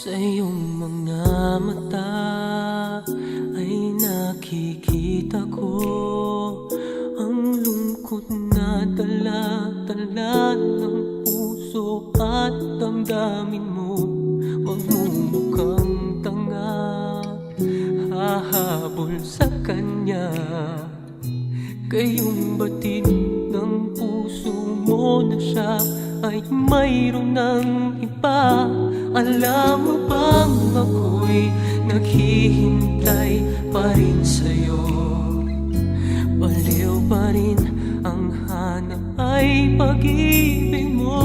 Sa iyong mga mata ay nakikita ko ang lungkot na dala-dala ng puso at damdamin mo. Magmumukhang tanga, hahabol sa kanya. Kayong batid ng puso mo na siya ay mayroon ng iba. Alam mo bang ako'y naghihintay pa rin sa'yo? Baliw pa rin ang hanap ay pag-ibig mo.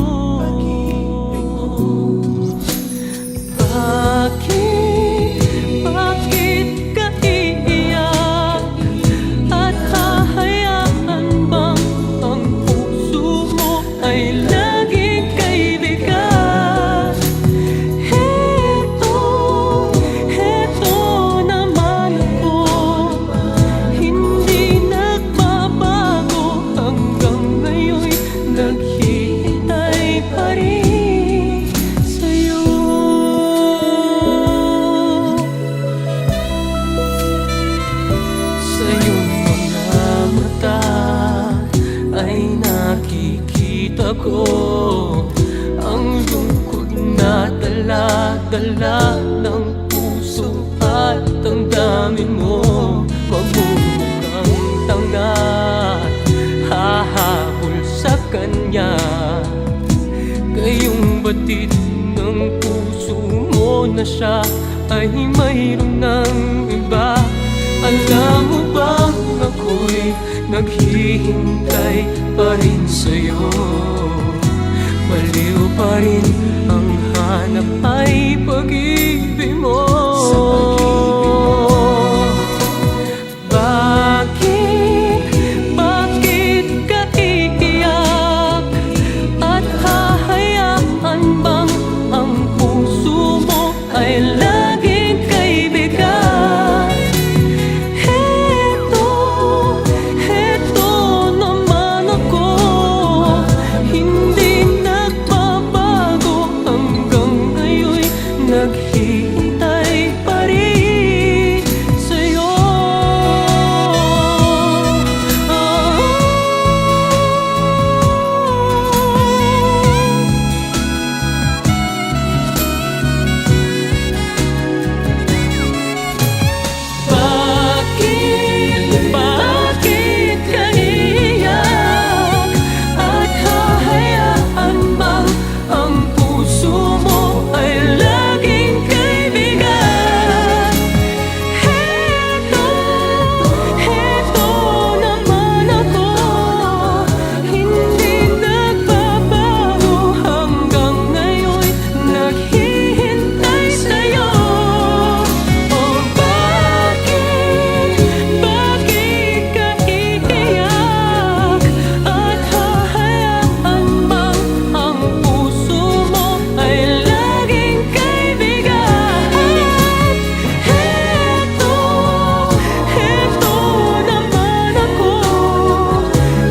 Bakit ka iiyak? At hahayaan bang ang puso mo ay laging kaibigan? Heto naman ako, hindi nagbabago hanggang ngayon'y naghihintay pa rin sa'yo. Sa iyong mga mata ay nakikita ko ang lungkot na dala-dala ng puso at damdamin mo. Magmumukhang tanga, hahabol sa kanya. Kayong batid ng puso mo na siya ay mayroon ng iba. Alam mo bang ako'y naghihintay pa rin sa'yo? Baliw pa rin ang hanap ay pag-ibig mo. Bakit ka iiyak? At hahayaan bang ang puso mo ay laging kaibigan? Heto naman ako, hindi nagbabago hanggang ngayon'y naghihintay pa rin sa'yo. Bakit ka iiyak? At hahayaan bang ang puso mo ay laging kaibigan? Heto naman ako, hindi nagbabago hanggang ngayon'y naghihintay sa'yo. Oh, bakit ka iiyak? At hahayaan bang ang puso mo ay laging kaibigan? Heto naman ako,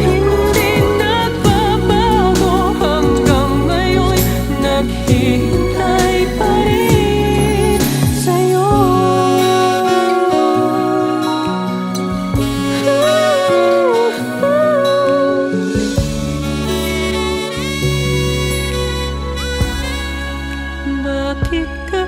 hindi nagbabago hanggang ngayon'y naghihintay pa rin sa'yo. Bakit ka